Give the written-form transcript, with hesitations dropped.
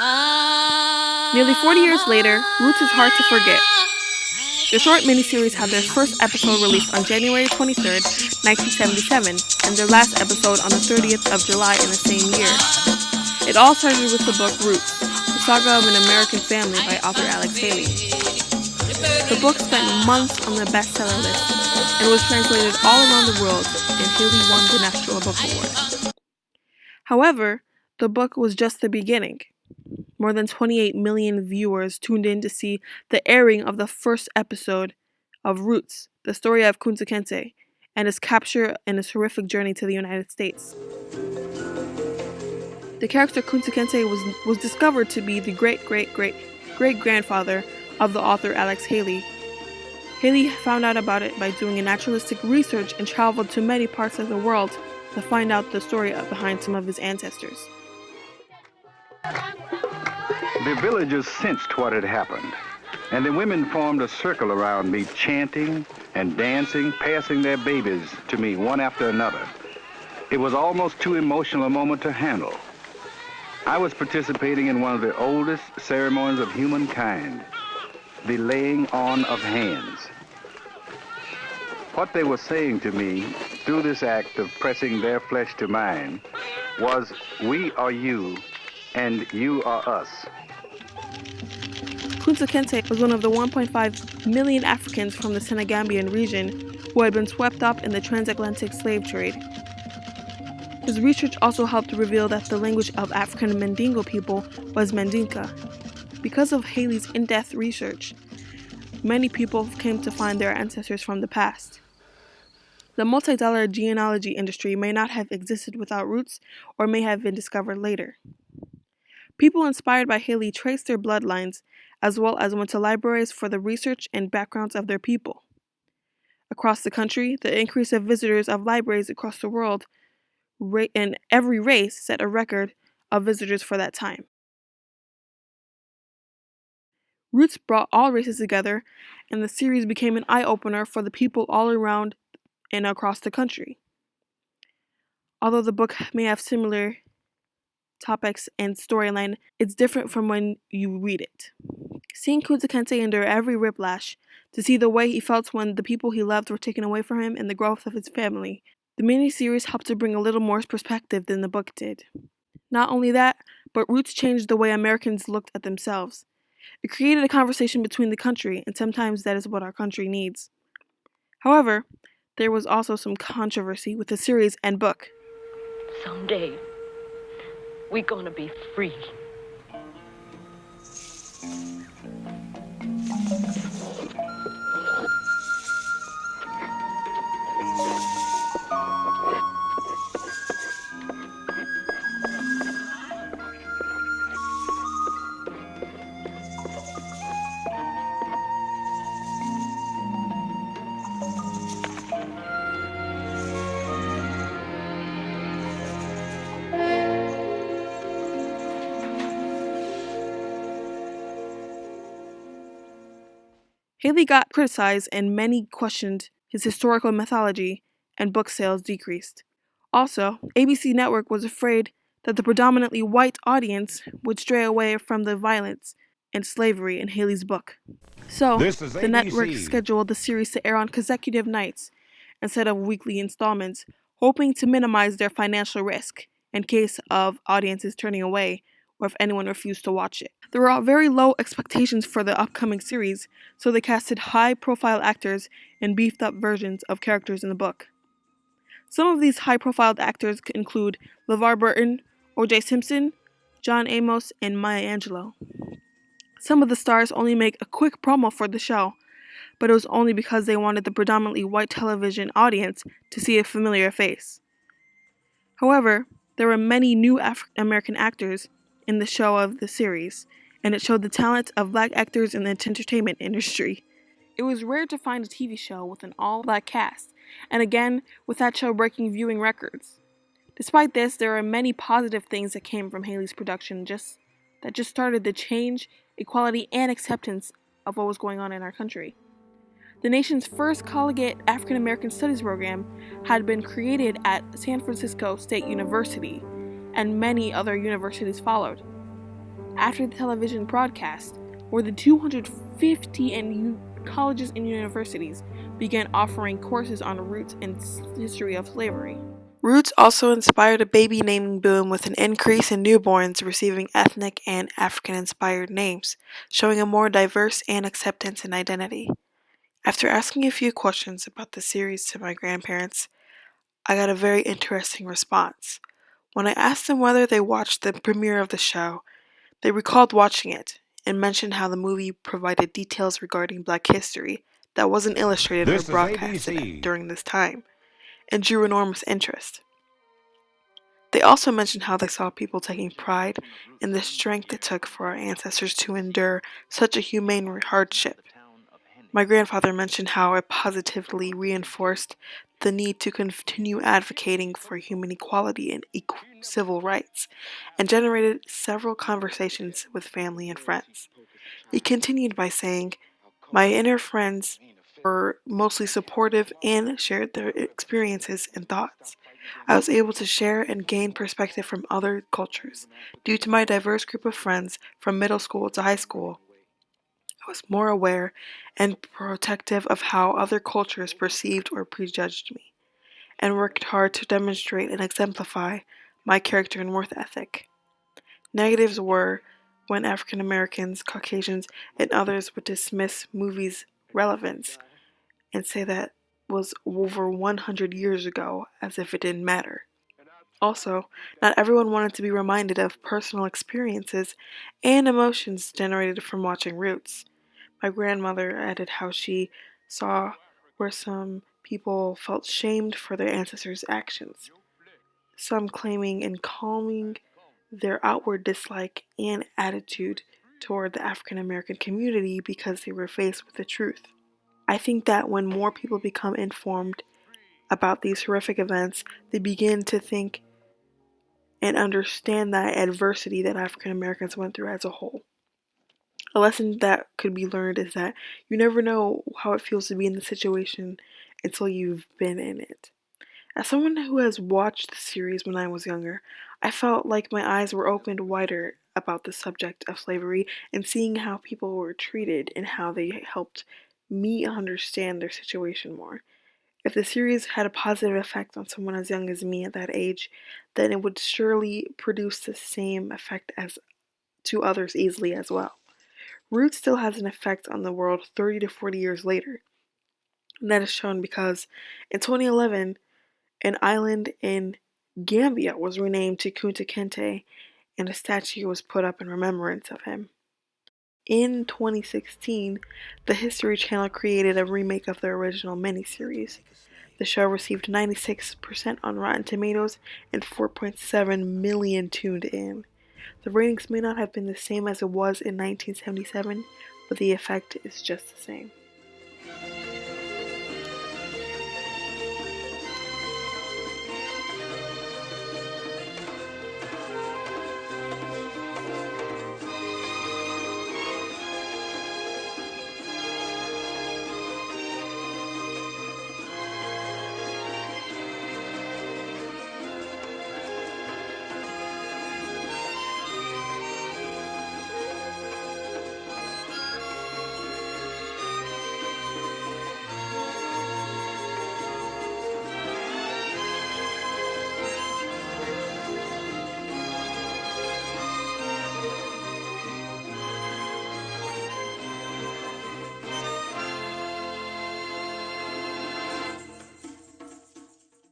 Nearly 40 years later, Roots is hard to forget. The short miniseries had their first episode released on January 23rd, 1977, and their last episode on the 30th of July in the same year. It all started with the book Roots, the saga of an American family by author Alex Haley. The book spent months on the bestseller list and was translated all around the world, and Haley won the National Book Award. However, the book was just the beginning. More than 28 million viewers tuned in to see the airing of the first episode of Roots, the story of Kunta Kinte, and his capture and his horrific journey to the United States. The character Kunta Kinte was discovered to be the great-great-great-great-grandfather of the author Alex Haley. Haley found out about it by doing a naturalistic research and traveled to many parts of the world to find out the story behind some of his ancestors. The villagers sensed what had happened, and the women formed a circle around me, chanting and dancing, passing their babies to me one after another. It was almost too emotional a moment to handle. I was participating in one of the oldest ceremonies of humankind, the laying on of hands. What they were saying to me through this act of pressing their flesh to mine was, we are you and you are us. Kunta Kinte was one of the 1.5 million Africans from the Senegambian region who had been swept up in the transatlantic slave trade. His research also helped reveal that the language of African Mandingo people was Mandinka. Because of Haley's in-depth research, many people came to find their ancestors from the past. The multi-dollar genealogy industry may not have existed without Roots or may have been discovered later. People inspired by Haley traced their bloodlines as well as went to libraries for the research and backgrounds of their people. Across the country, the increase of visitors of libraries across the world in every race set a record of visitors for that time. Roots brought all races together, and the series became an eye-opener for the people all around and across the country. Although the book may have similar topics and storyline, it's different from when you read it. Seeing Kunta Kinte endure every whiplash, to see the way he felt when the people he loved were taken away from him and the growth of his family, the miniseries helped to bring a little more perspective than the book did. Not only that, but Roots changed the way Americans looked at themselves. It created a conversation between the country, and sometimes that is what our country needs. However, there was also some controversy with the series and book. Someday, we're gonna be free. Haley got criticized and many questioned his historical mythology, and book sales decreased. Also, ABC Network was afraid that the predominantly white audience would stray away from the violence and slavery in Haley's book. So, the network scheduled the series to air on consecutive nights instead of weekly installments, hoping to minimize their financial risk in case of audiences turning away or if anyone refused to watch it. There were very low expectations for the upcoming series, so they casted high-profile actors and beefed up versions of characters in the book. Some of these high-profile actors include LeVar Burton, O.J. Simpson, John Amos, and Maya Angelou. Some of the stars only make a quick promo for the show, but it was only because they wanted the predominantly white television audience to see a familiar face. However, there were many new African-American actors in the show of the series, and it showed the talent of black actors in the entertainment industry. It was rare to find a TV show with an all-black cast, and again, with that show breaking viewing records. Despite this, there are many positive things that came from Haley's production that just started the change, equality, and acceptance of what was going on in our country. The nation's first collegiate African American Studies program had been created at San Francisco State University, and many other universities followed. after the television broadcast, more than 250 colleges and universities began offering courses on roots and history of slavery. Roots also inspired a baby naming boom with an increase in newborns receiving ethnic and African-inspired names, showing a more diverse and acceptance in identity. After asking a few questions about the series to my grandparents, I got a very interesting response. When I asked them whether they watched the premiere of the show, they recalled watching it and mentioned how the movie provided details regarding Black history that wasn't illustrated or broadcasted during this time, and drew enormous interest. They also mentioned how they saw people taking pride in the strength it took for our ancestors to endure such a humane hardship. My grandfather mentioned how it positively reinforced the need to continue advocating for human equality and civil rights, and generated several conversations with family and friends. He continued by saying, "My inner friends were mostly supportive and shared their experiences and thoughts. I was able to share and gain perspective from other cultures. Due to my diverse group of friends from middle school to high school, I was more aware and protective of how other cultures perceived or prejudged me, and worked hard to demonstrate and exemplify my character and worth ethic." Negatives were when African Americans, Caucasians, and others would dismiss movies' relevance and say that was over 100 years ago as if it didn't matter. Also, not everyone wanted to be reminded of personal experiences and emotions generated from watching Roots. My grandmother added how she saw where some people felt shamed for their ancestors' actions, some claiming and calming their outward dislike and attitude toward the African American community because they were faced with the truth. I think that when more people become informed about these horrific events, they begin to think and understand that adversity that African Americans went through as a whole. A lesson that could be learned is that you never know how it feels to be in the situation until you've been in it. As someone who has watched the series when I was younger, I felt like my eyes were opened wider about the subject of slavery and seeing how people were treated and how they helped me understand their situation more. If the series had a positive effect on someone as young as me at that age, then it would surely produce the same effect as to others easily as well. Roots still has an effect on the world 30 to 40 years later. And that is shown because in 2011, an island in Gambia was renamed to Kunta Kinte, and a statue was put up in remembrance of him. In 2016, the History Channel created a remake of the original miniseries. The show received 96% on Rotten Tomatoes and 4.7 million tuned in. The ratings may not have been the same as it was in 1977, but the effect is just the same.